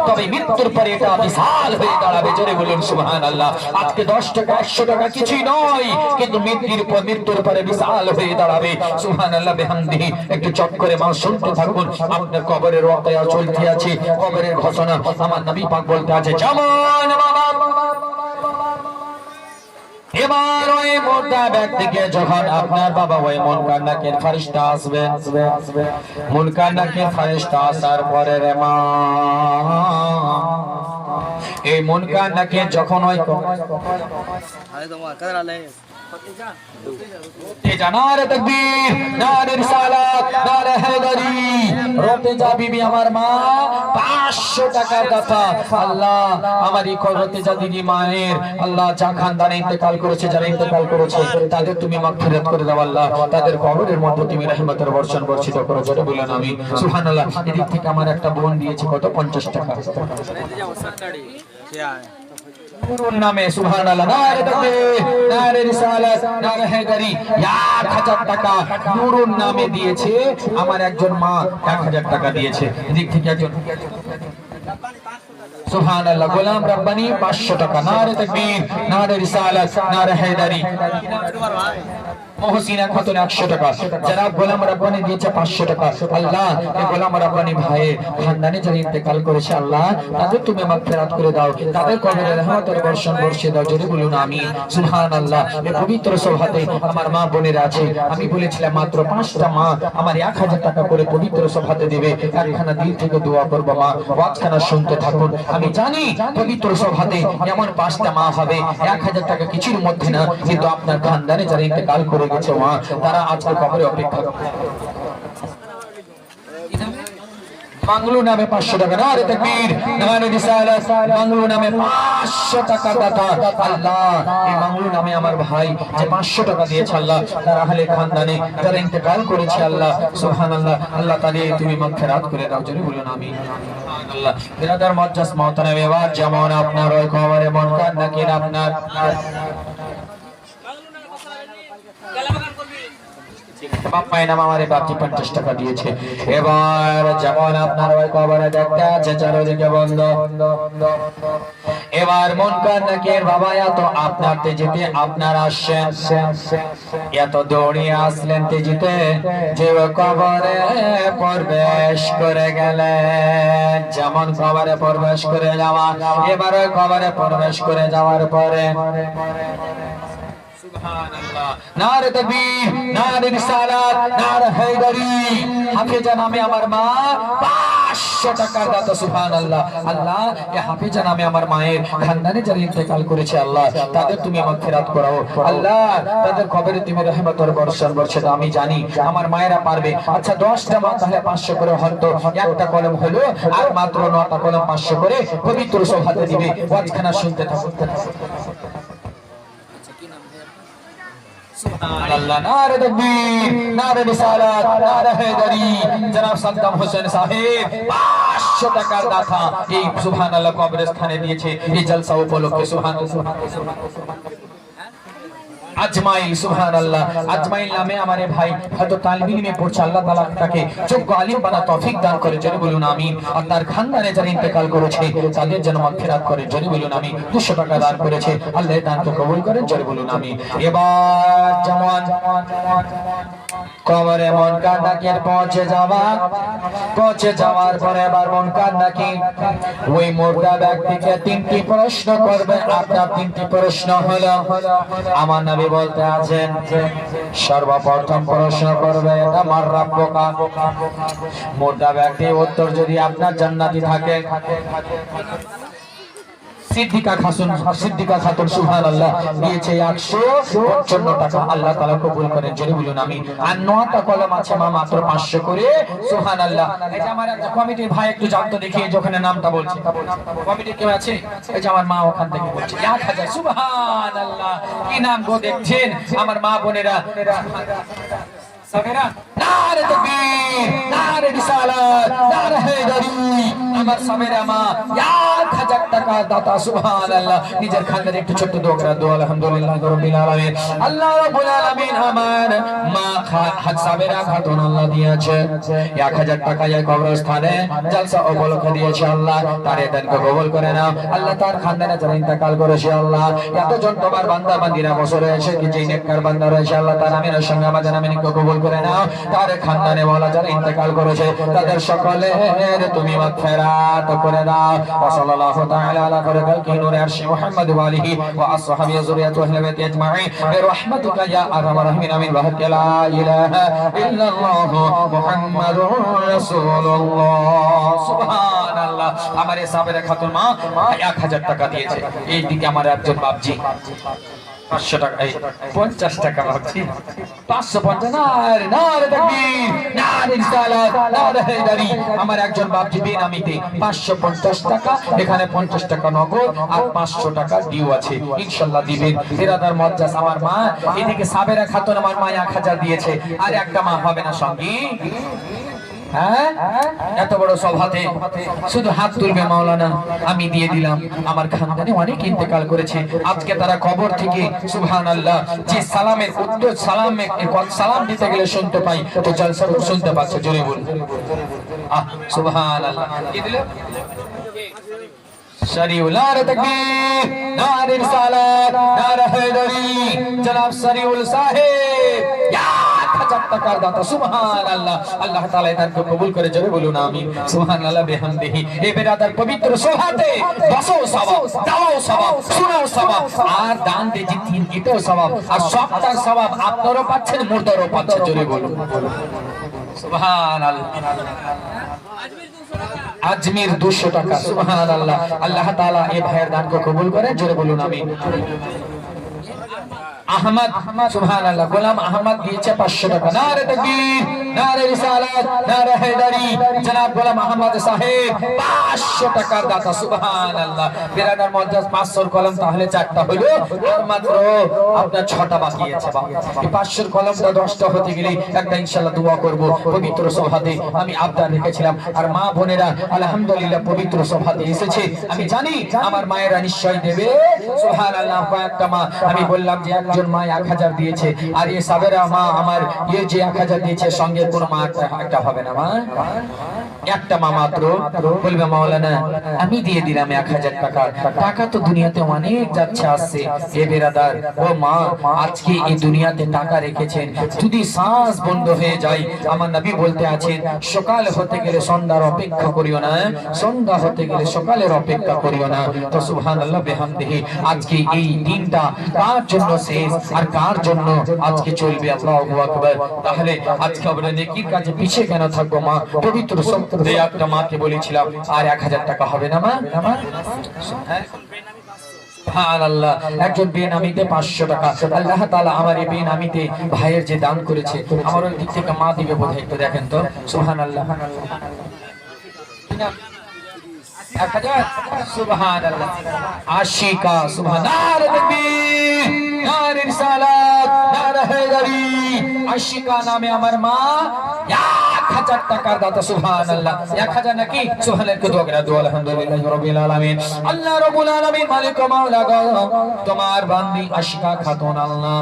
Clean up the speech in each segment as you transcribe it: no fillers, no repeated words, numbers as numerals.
তবে মৃত্যুর পরে এটা বিশাল হয়ে দাঁড়াবে। জোরে বলুন সুবহানাল্লাহ। আজকে 10 টাকা 100 টাকা কিছুই নয়, কিন্তু মৃত্যুর পরে বিশাল হয়ে দাঁড়াবে। সুবহানাল্লাহ বিহামদিহি। একটু চট করে মা শুনতে থাকুন। আপনার কবরের ওয়াকিয়া চলতে আছে, কবরের ঘোষণা। আমার নবী পাক বলতে আছে, যেমন বাবা এবার ওই মোটা ব্যক্তিকে যখন আপনার বাবা ওই মুনকার নাকির ফেরেশতা আসবে, মুনকার নাকির ফেরেশতা আসার পরে রে মা এই মুনকার নাকির যখন ওই নারে তাকবীর, নারে রিসালাত, নারে হায়দারি, রতে যা বিবি আমার মা 500 টাকার কথা। আল্লাহ আমার এই রতে যা দিদি মায়ের আল্লাহ যা খানদানে ইন্তেকাল করেছে, যারা ইন্তেকাল করেছে তাদের তুমি মাগফিরাত করে দাও আল্লাহ, তাদের কবরের মধ্যে তুমি রহমতের বর্ষণ বর্ষিত করো। জোরে বলেন আমিন। সুবহানাল্লাহ। এদিক থেকে আমার একটা বোন দিয়েছে কত 50 টাকা নুরুন নামে। সুবহানাল্লাহ। নারে তাকবীর, নারে রিসালাত, নারে হায়দারি 1000 টাকা নুরুন নামে দিয়েছে। আমার একজন মা 1000 টাকা দিয়েছে। এদিক থেকে একজন সুবহানাল্লাহ গোলাম রব্বানি 500 টাকা। নারে তাকবীর, নারে রিসালাত, নারে হায়দারি। মহসিনা খাতুন 100 টাকা। জনাব গোলাম রব্বানি দিয়েছে 500 টাকা। আল্লাহ এই গোলাম রব্বানি ভাইয়ের খানদানে যারা ইন্তেকাল করেছে আল্লাহ তাদের তুমি মাগফিরাত করে দাও, তাদের কবরে রহমতের বর্ষণ বর্ষে দাও। জোরে বলুন আমিন। সুবহানাল্লাহ। এই পবিত্র সভাতে আমার মা বোনেরা আছে। আমি বলেছিলাম মাত্র 5টা মা আমার 1000 টাকা করে পবিত্র সভাতে দেবে। একখানা দিল থেকে দোয়া করব মা, ওয়াজখানা শুনতে থাকুন। আমি জানি পবিত্র সভাতে এমন 5টা মা হবে 1000 টাকা কিছুর মধ্যে না, কিন্তু আপনার খানদানে যারা ইন্তেকাল করে গেছে মা তারা আজকে কবরে অপেক্ষা করে। মাংলু নামে 500 টাকা। নারে তাকবীর, নারে রিসালাত, মাংলু নামে 500 টাকা দাতা। আল্লাহ এই মাংলু নামে আমার ভাই যে 500 টাকা দিয়েছে আল্লাহ তার আহলে খানদানে যারা ইন্তেকাল করেছে আল্লাহ সুবহানাল্লাহ আল্লাহ তাদের তুমি মাগফিরাত করে দাও। জোরে বলুন আমিন। সুবহানাল্লাহ। বিরাদার মুআজ্জাজ মুহতারাম, এবার যেমন আপনার ওই কবরে মুনকার নাকির আপনার আমারে বাকি 50 টাকা দিয়েছে। এবার যেমন আপনার ওই কবরে দেখতে আছে চারদিকে বন্ধ। এবার মুনকার নাকির বাবা এত আপনার তেজিতে আপনার আসছেন, এত দৌড়িয়ে আসলেন তেজিতে যে কবরে প্রবেশ করে গেলেন। যেমন কবরে প্রবেশ করে যাওয়া, এবার ওই কবরে প্রবেশ করে যাওয়ার পরে সুবহানাল্লাহ নারে তাকবীর, নারে রিসালাত, নারে হায়দারি। হাফেজা নামে আমার মা 500 টাকার দাতা। সুবহানাল্লাহ। আল্লাহ এই হাফেজা নামে আমার মায়ের খানদানে যারা ইন্তেকাল করেছে আল্লাহ তাদের তুমি মাগফিরাত করাও আল্লাহ, তাদের কবরে তুমি রহমতের বর্ষণ বর্ষে দাও। আমি জানি আমার মায়েরা পারবে। আচ্ছা 10টা মা তাহলে 500 করে হয়তো একটা কলম হলো, আর মাত্র 9টা কলম 500 করে পবিত্র সভাতে দিবে। ওয়াজখানা শুনতে থাকুন। সুবহানাল্লাহ। নারে তাকবীর, নারে রিসালাত, নারে হায়দারি। জনাব সাদ্দাম হোসেন সাহেব 500 টাকার দাতা এই সুবহানাল্লাহ কবরস্থানে দিয়েছে এই জলসা উপলক্ষে। সুবহানাল্লাহ। আজমাইল, সুবহানাল্লাহ। আজমাইল নামে আমার ভাই হয়তো তালিম ইলমে পড়ছে, আল্লাহ তাআলা তাকে যোগ্য আলিম বানা তৌফিক দান করে। জোরে বলুন আমিন। আর তার খানদানে যারা ইন্তেকাল করেছে তাদের জন্য মাগফিরাত করে। জোরে বলুন আমিন। 200 টাকা দান করেছে, আল্লাহ দানকে কবুল করেন। জোরে বলুন আমিন। এবার যেমন কবরে মুনকার নাকির পৌঁছে যাওয়ার পরে এবার মুনকার নাকির ওই মুর্দা ব্যক্তিকে 3টি প্রশ্ন করবে। আপনার 3টি প্রশ্ন হলো আমার নবী বলতে আছেন সর্বপ্রথম প্রশ্ন করবে এটা মার রাব্বুকা। মুর্দা ব্যক্তি উত্তর যদি আপনার জান্নাতি থাকে সিদ্দিকা খাতুন সুবহানাল্লাহ দিয়েছে 155 টাকা। আল্লাহ তাআলা কবুল করেন। জোরে বলুন আমিন। আর 9টা কলম আছে মা মাত্র 500 করে। সুবহানাল্লাহ। এই যে আমার একটা কমিটির ভাই একটু জানতো দেখিয়ে যখন নামটা বলছে কমিটি কেউ আছে, এই যে আমার মা ওখান থেকে বলছে 1000। সুবহানাল্লাহ। কি নাম গো দেখছেন আমার মা বোনেরা সাবেরা। নারে তাকবীর, নারে রিসালাত, নারে হায়দারি। আমার সাবেরা মা 1000 1000 টাকা দাতা সুবহানাল্লাহ নিজের খানদানে একটু ছোট্ট দোয়া করে দোয়া আলহামদুলিল্লাহ রাব্বিল আলামিন আল্লাহ রাব্বুল আলামিন আমার মা সাবেরা খাতুন আল্লাহ দিয়েছে 1000 টাকা এই কবরস্থানে জলসা উপলক্ষে দিয়েছে আল্লাহ তার দানকে কবুল করে নাও আল্লাহ তার খানদানে যারা ইন্তেকাল করেছে আল্লাহ এতজন তোমার বান্দা বান্দীরা বসে রয়েছে কি যে নেককার বান্দা রয়েছে আল্লাহ তার আমিনের সঙ্গে আমাদের আমিনকে কবুল করে নাও তার খানদানে ওয়ালা যারা ইন্তেকাল করেছে তাদের সকলের তুমি মাগফিরাত করে দাও ওয়া সাল্লাল্লাহু তাআলা আলা খায়রিল নূরি আরশি মুহাম্মদ ওয়া আলিহি ওয়া আসহাবিহি যুরিয়াতু আহলি বাইতি আজমাইন বিরহমাতিকা ইয়া আরহামার রাহিমিন আমিন ওয়া লা ইলাহা ইল্লাল্লাহ মুহাম্মাদুর রাসূলুল্লাহ সুবহানাল্লাহ আমার এই সাবেরা খাতুন মা 1000 টাকা দিয়েছে এই দিকে আমার একজন বাপজি 500 টাকা 50 টাকা বাপজি 550 নারে তাকবীর নারে রিসালাত নারে হায়দারি আমার একজন বাপজি বেনামিতে 550 টাকা এখানে 50 টাকা নগদ আর 500 টাকা ডিউ আছে ইনশাআল্লাহ দিবেন বিরাদার মুআজ্জাজ আমার মা এদিকে সাবেরা খাতুন আমার মা 1000 দিয়েছে আর একটা মা হবে না সঙ্গী হ্যাঁ এত বড় সভাতে শুধু হাত তুলবে মাওলানা আমি দিয়ে দিলাম আমার খানদানে অনেক ইন্তেকাল করেছে আজকে তারা কবর থেকে সুবহানাল্লাহ যে সালামের উত্তর সালাম দিতে গেলে শুনতে পাই তো জলসা শুনতে পাচ্ছে জোরে বল সুবহানাল্লাহ কি দিল শরীউল নারে তাকবীর নারে রিসালাত নারে হায়দারি জনাব শরীউল সাহেব 1000 টাকার দাতা সুবহানাল্লাহ আল্লাহ তাআলা এটাকে কবুল করে জোরে বলুন আমিন সুবহানাল্লাহ বিহামদিহি এই বেরাদার পবিত্র সভাতে বসও সওয়াব দাও সওয়াব শোনাও সওয়াব আর দান দিয়ে তিন এটাও সওয়াব আর সবটা সওয়াব আপনারও পাচ্ছেন মুর্দারও পাচ্ছেন জোরে বলুন সুবহানাল্লাহ আজমির 200 টাকা সুবহানাল্লাহ আল্লাহ তাআলা এই ভাইয়ের দানকে কবুল করে জোরে বলুন আমিন আহমদ সুবহানাল্লাহ গোলাম আহমদ দিয়েছে 500 টাকা নারে তাকবীর নারে রিসালাত নারে হায়দারি জনাব গোলাম আহমদ সাহেব 500 টাকার দাতা সুবহানাল্লাহ বিরাদার মুআজ্জাজ 500 এর কলম তাহলে 4টা হলো আর মাত্র আপনার 6টা বাকি আছে এই 500 এর কলমটা 10টা হতে গেলে একটা ইনশাআল্লাহ দোয়া করব পবিত্র সভাতে আমি আবদার রেখেছিলাম আর মা বোনেরা আলহামদুলিল্লাহ পবিত্র সভাতে এসেছে আমি জানি আমার মায়েরা নিশ্চয় দেবে সুবহানাল্লাহ কয়েকটা মা আমি বললাম যে একজন মা 1000 দিয়েছে আর এই সাবেরা মা আমার এই যে 1000 দিয়েছে সঙ্গে কোন মা একটা হবে না মা একটা মা মাত্র বলবে মাওলানা আমি দিয়ে দিলাম 1000 টাকা টাকা তো দুনিয়াতে অনেক যাচ্ছে আসছে এ বেরাদার ও মা আজকে এই দুনিয়াতে টাকা রেখেছেন যদি শ্বাস বন্ধ হয়ে যায় আমার নবী বলতে আছেন সকাল হতে গেলে সন্ধ্যার অপেক্ষা করিও না সন্ধ্যা হতে গেলে সকালের অপেক্ষা করিও না তো সুবহানাল্লাহ বিহামদিহি আজকে এই দিনটা কার জন্য শেষ আর কার জন্য আজকে চলবে আল্লাহু আকবার তাহলে আজকে আমরা নেকির কাজে পিছে কেন থাকবো মা পবিত্র সপ্তাহে একটা মাকে বলেছিলাম আর 1000 টাকা হবে না মা সুবহানাল্লাহ একজন বেনামিতে 500 টাকা আল্লাহ তাআলা আমার এই বেনামিতে ভাইয়ের যে দান করেছে আমার ওই দিক থেকে মা দিবে বোধহয় একটু দেখেন তো সুবহানাল্লাহ 1000 সুবহানাল্লাহ আশিকা সুবহানাল্লাহ তাকবীর নারে রিসালাত নারে হায়দারি আশিকা নামে আমার মা 1000 টাকার দাতা সুবহানাল্লাহ 1000 নাকি সুবহানাল্লাহ কে দোয়া করে দোয়া আলহামদুলিল্লাহি রাব্বিল আলামিন আল্লাহ রাব্বুল আলামিন মালিক মাওলা গো তোমার বান্দি আশিকা খাতুন আল্লাহ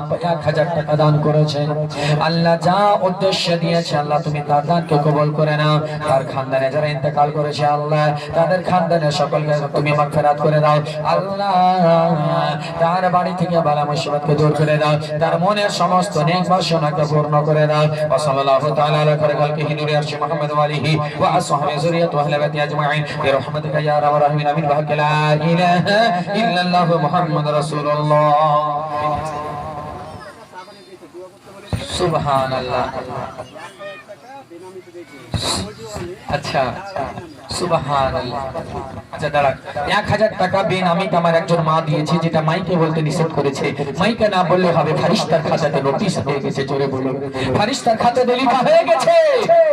1000 টাকা দান করেছেন আল্লাহ যা উদ্দেশ্য দিয়েছে আল্লাহ তুমি তার দানকে কবুল করে নাও তার খানদানে যারা ইন্তেকাল করেছে আল্লাহ তাদের খানদানে সকলকে তুমি মাগফিরাত করে দাও আল্লাহ তার বাড়ি থেকে বালা মুসিবতকে দূর করে দাও তার মনের সমস্ত নেক বাসনাকে পূর্ণ করে দাও ওয়া সাল্লাল্লাহু তাআলা আলা খায়রিল নূরি আরশি মুহাম্মদ ওয়া আলিহি ওয়া আসহাবিহি যুরিয়াতু আহলি বাইতি আজমাইন বিরহমাতিকা ইয়া আরহামার রাহিমিন আমিন ওয়া লা ইলাহা ইল্লাল্লাহু মুহাম্মাদুর রাসূলুল্লাহ সুবহানাল্লাহ আচ্ছা সুবহানাল্লাহ আচ্ছা দাঁড়া 1000 টাকা বেনামিত আমার একজন মা দিয়েছে যেটা মাইকে বলতে নিষেধ করেছে মাইকে না বললে হবে ফারিস্তার খাতাতে নোটিশ হয়ে গেছে জোরে বলুন ফারিস্তার খাতাতে লেখা হয়ে গেছে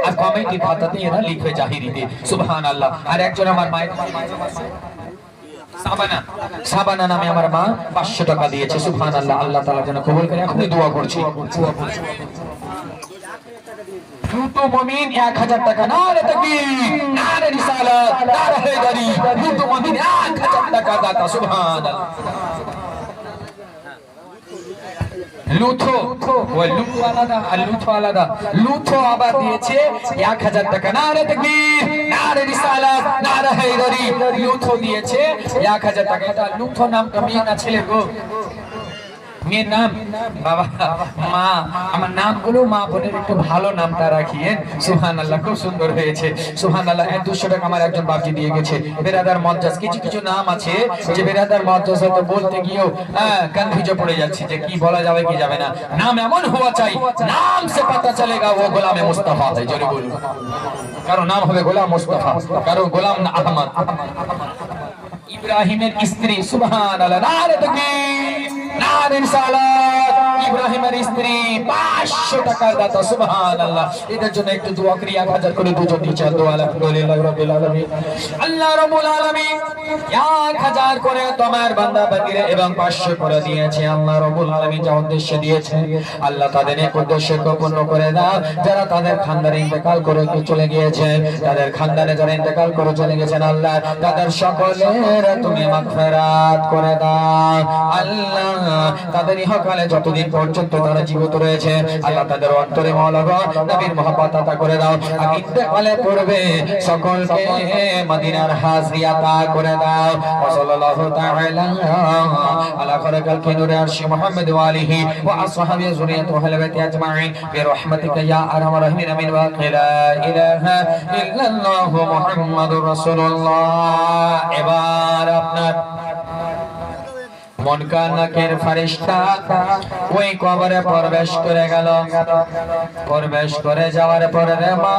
আর কমিটির খাতাতে এরা লিখবে জাহিরিতে সুবহানাল্লাহ আর একজন আমার মায়ের সাবানা নামে আমার মা 500 টাকা দিয়েছে সুবহানাল্লাহ আল্লাহ তাআলা যেন কবুল করে এখনই দোয়া করছি দুটো মুমিন 1000 টাকা, নারে তাকবীর, নারে রিসালাত, নারে হায়দারি, দুটো মুমিন 1000 টাকা দাতা, সুবহানাল্লাহ। লুথো, ওই লুথো আলাদা আর লুথো আলাদা। লুথো আবার দিয়েছে 1000 টাকা, নারে তাকবীর, নারে রিসালাত, নারে হায়দারি। লুথো দিয়েছে 1000 টাকা। এটা লুথো নামটা মেয়ে না ছেলে গো? মেয়ের নাম? বাবা মা, আমার নামগুলো মা বোনের একটু ভালো নামটা রাখিয়েন। সুবহানাল্লাহ, খুব সুন্দর হয়েছে। সুবহানাল্লাহ। 200 টাকা আমার একজন বাপজি দিয়ে গেছে। বেরাদার মজ্জাজ, কিছু কিছু নাম আছে যে বেরাদার মজ্জাজ হয়তো বলতে গিয়েও কনফিউজে পড়ে যাচ্ছে যে কি বলা যাবে কি যাবে না। নাম এমন হওয়া চাই, নাম সে পাতা চলেগা ও গোলামে মুস্তাফা है। জোরে বলুন। কারো নাম হবে গোলাম মুস্তাফা, কারো গোলাম আহমদ। ইব্রাহিমের স্ত্রী, সুবহানাল্লাহ, নারে তাকবীর, নারে রিসালাত। ইব্রাহিমের স্ত্রী 500 টাকার দাতা, সুবহানাল্লাহ। এদের জন্য একটু দোয়া করি, 1000 করে দুজন দিয়েছে। দোয়া আলহামদুলিল্লাহ রাব্বিল আলামিন। আল্লাহ রাব্বুল আলামিন 1000 করে তোমার বান্দা বান্দিরা এবং 500 করে দিয়েছে। আল্লাহ রাব্বুল আলামিন যা উদ্দেশ্যে দিয়েছে আল্লাহ তাদের এক উদ্দেশ্যকে পূর্ণ করে দাও। যারা তাদের খানদানে ইন্তেকাল করে চলে গিয়েছে, তাদের খানদানে যারা ইন্তেকাল করে চলে গেছেন আল্লাহ তাদের সকলের তুমি মাগফিরাত করে দাও। আল্লাহ তাদের ইহকালে যতদিন পর্যন্ত তারা জীবিত রয়েছে আল্লাহ তাদের অন্তরে মাওলা গো নবীর মহব্বত আতা করে দাও। আর ইন্তেকালে পড়বে সকলকে মদিনার হাজরি আতা করে দাও। সাল্লাল্লাহু তাআলা আলা খালকি নূরে আরশি মুহাম্মদ ওয়া আলিহি ওয়া আসহাবিহি যুরিয়াতু আহলে বাইতি আজমাইন বিরহমাতিকা ইয়া আরহামার রাহিমিন। আমিন। ওয়া লা ইলাহা ইল্লাল্লাহু মুহাম্মাদুর রাসূলুল্লাহ। এবার আপনার মনকার নাকের ফেরেশতা ওই কবরে প্রবেশ করে গেল। প্রবেশ করে যাওয়ার পরে রে মা,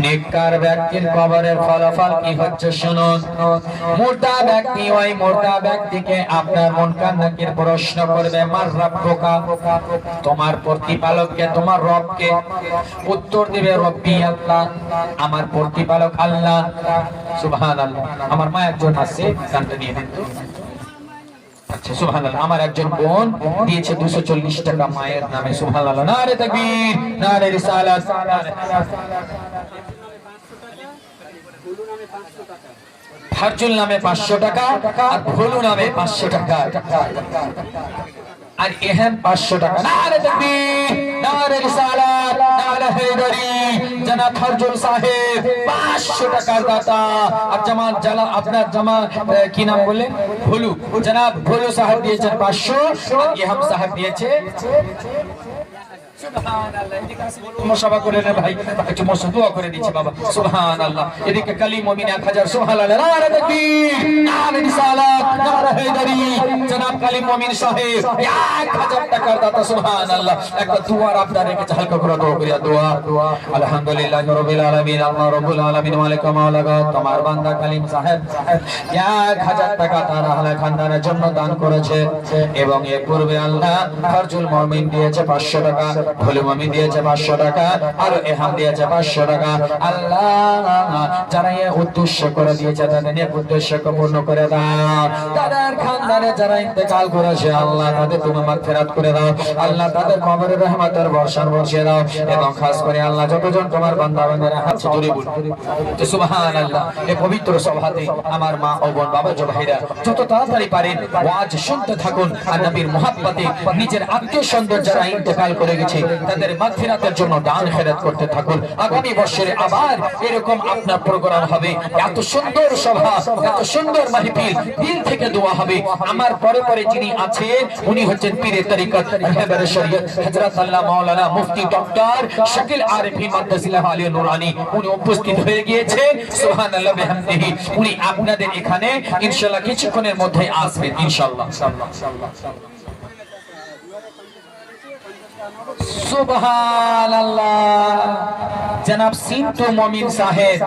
নেককার ব্যক্তির কবরের ফলাফল কি হচ্ছে শুনুন। মোটা ব্যক্তি ওই মোটা ব্যক্তিকে আপনার মনকার নাকের প্রশ্ন করবে, মার রাব্বুকা, তোমার প্রতিপালককে, তোমার রবকে। উত্তর দিবে রব্বি আল্লাহ, আমার প্রতিপালক আল্লাহ। সুবহানাল্লাহ। আমার মা একজন আছে, গানটা নিয়ে দিন তো। আচ্ছা, সুবহানাল্লাহ। আমার একজন বোন দিয়েছে 240 টাকা মায়ের নামে। সুবহানাল্লাহ। নারে তাকবীর, নারে রিসালাত। ফারজুল নামে 500 টাকা আর ভোলু নামে 500 টাকা আর এহেন 500 টাকা। নারে তাকবীর, নারে রিসালাত, নারে হায়দারি। জনাব ফারজুল সাহেব 500 টাকার দাতা। আর জামাত জালা আপনার জামা কি নাম বলে? ভোলু। জনাব ভোলু সাহেব দিয়েছেন 500 আর ইহাম সাহেব দিয়েছে। সুবহানাল্লাহ। এদিকে মুসাফা করে নে ভাই, একটু মুসা দোয়া করে দিচ্ছি বাবা। সুবহানাল্লাহ। এদিকে কালী মুমিন 1000। সুবহানাল্লাহ। নারে তাকবীর, নারে রিসালাত, নারে হায়দারি। জনাব কালী মুমিন সাহেব 1000 টাকার দাতা। সুবহানাল্লাহ। একটা দোয়ার আপনার রেখেছে, হালকা করে দোয়া করিয়া দোয়া। আলহামদুলিল্লাহি রাব্বিল আলামিন। আল্লাহ রাব্বুল আলামিন মালিক মাওলা গো, তোমার বান্দা কালিম সাহেব 1000 টাকা তার আহলে খানদানের জন্য দান করেছে এবং এর পূর্বে আল্লাহ ফারজুল মুমিন দিয়েছে 500 টাকা, ভোলু মুমিন দিয়েছে 500 টাকা আর এহাম দিয়েছে 500 টাকা। আল্লাহ যারা এই উদ্দেশ্য করে দিয়েছে তাদের এই উদ্দেশ্যকে পূর্ণ করে দাও। তাদের খানদানে যারা ইন্তেকাল করেছে আল্লাহ তাদের তুমি মাগফিরাত করে দাও। আল্লাহ তাদের কবরে রহমতের বর্ষণ বর্ষিয়ে দাও এবং খাস করে আল্লাহ যতজন তোমার বান্দা বান্দারা হাত জোরে বল সুবহানাল্লাহ। এই পবিত্র সভাতে আমার মা ও বোন বাবা ভাইরা যত তাড়াতাড়ি পারেন ওয়াজ শুনতে থাকুন আর নবীর মুহাব্বতে নিজের আত্মীয়-স্বজন যারা ইন্তেকাল করে গেছে তাদের মাগফিরাতের জন্য দান খেরাত করতে থাকুন। আগামী বছরে আবার এরকম আপনার প্রোগ্রাম হবে। এত সুন্দর সভা, এত সুন্দর মাহফিল, দিল থেকে দোয়া হবে। আমার পরে পরে যিনি আছেন উনি হচ্ছেন পীরে তরিকত রাহবারে শরীয়ত হযরত আল্লাহ মাওলানা মুফতি ডক্টর শাকিল আরিফি মাদ্দাসিল্লাহ আলী নুরানি, উনি উপস্থিত হয়ে গিয়েছেন। সুবহানাল্লাহ বিহামদিহি। উনি আপনাদের এখানে ইনশাআল্লাহ কিছুক্ষণের মধ্যে আসবেন ইনশাআল্লাহ। সুবহানাল্লাহ। জনাব সিন্টু মুমিন সাহেব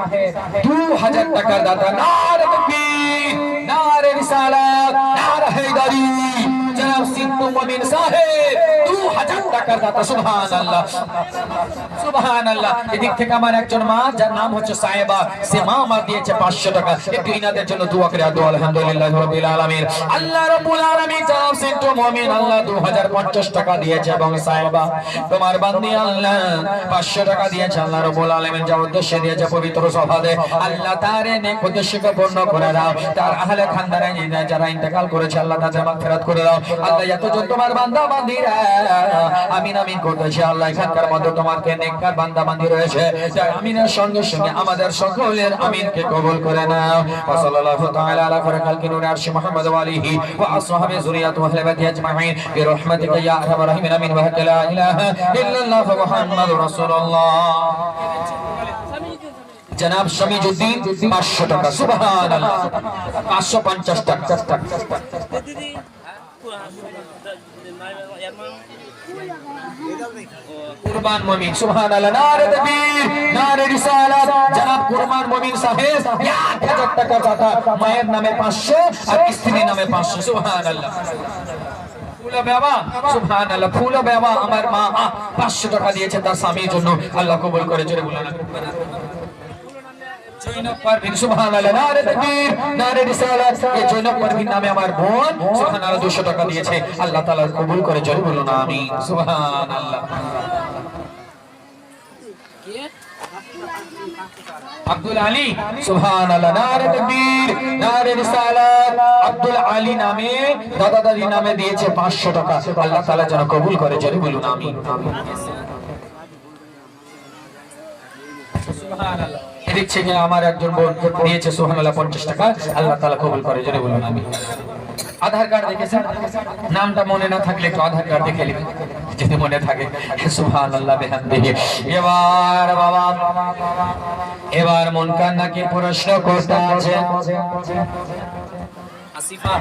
2000 টাকার দাতা। নারে তাকবীর, নারে রিসালাত, নারে হায়দারি। জনাব সিন্টু মুমিন সাহেব 2000 টাকার দাতা। সুবহানাল্লাহ সুবহানাল্লাহ। এদিক থেকে আমার একজন মা যার নাম হচ্ছে সাহেবা, সে মা আমার দিয়েছে 500 টাকা। একটু ইনাদের জন্য দোয়া করে দোয়া আলহামদুলিল্লাহ রাব্বিল আলামিন। আল্লাহ রাব্বুল আলামিন জনাব সিন্টু মুমিন আল্লাহ 2050 টাকা দিয়েছে এবং সাহেবা তোমার বান্দি আল্লাহ 500 টাকা দিয়েছে। আল্লাহ রাব্বুল আলামিন যা উদ্দেশ্যে দিয়েছে পবিত্র সভাতে আল্লাহ তার নেক উদ্দেশ্যকে পূর্ণ করে দাও। তার আহলে খানদানে যারা ইন্তেকাল করেছে আল্লাহ তাদের মাগফিরাত করে দাও। আল্লাহ এতজন তোমার বান্দা বান্দীরা আমিন আমিন করতেছে আল্লাহ এখানকার মধ্যে তোমার কে নেককার বান্দা বান্দী রয়েছে, তাই আমিনের সঙ্গে সঙ্গে আমাদের সকলের আমিনকে কবুল করে নাও। ওয়া সাল্লাল্লাহু তাআলা আলা খালকি নূর আরশি মুহাম্মদ ওয়া আলিহি ওয়া আসহাবিহি যুরিয়াতু আহলে বাইতি আজমাইন বিরহমাতিকা ইয়া আরহামার রাহিমিন আমিন ওয়া লা ইলাহা ইল্লাল্লাহু মুহাম্মাদুর রাসূলুল্লাহ। জনাব শমীজউদ্দিন 500 টাকা। সুবহানাল্লাহ 550 টাকা। কুরবান মুমিন সুবহানাল্লাহ নারে তাকবীর নারে রিসালাত। জনাব কুরবান মুমিন সাহেব 1000 টাকা দাতা, মায়ের নামে 500 আর স্ত্রীর নামে 500। সুবহানাল্লাহ ফুলা বাবা সুবহানাল্লাহ ফুলা বাবা আমার মা 500 টাকা দিয়েছে তার স্বামীর জন্য, আল্লাহ কবুল করে। জোরে বলুন জৈনব পারভিন সুবহানাল্লাহ নারে তাকবীর নারে রিসালাত। এই জৈনব পারভিন নামে আমার বোন সুবহানাল্লাহ 200 টাকা দিয়েছে, আল্লাহ তাআলা কবুল করে। জোরে বলুন আমিন সুবহানাল্লাহ। আব্দুল আলী সুবহানাল্লাহ নারে তাকবীর নারে রিসালাত। আব্দুল আলী নামে দাদা দাদি নামে দিয়েছে 500 টাকা, আল্লাহ তাআলা যেন কবুল করে। জোরে বলুন আমিন সুবহানাল্লাহ। এদিক থেকে আমার একজন বোন দিয়েছে সুবহানাল্লাহ 50 টাকা, আল্লাহ তাআলা কবুল করে। জোরে বলুন আমিন। আধার কার্ড দেখেছেন, নামটা মনে না থাকলে একটু আধার কার্ড দেখে নেবেন, যদি মনে থাকে। সুবহানাল্লাহ বিহামদিহি। এবার বাবা এবার মন কান্নাকে প্রশ্ন করতে আছে আসিফা।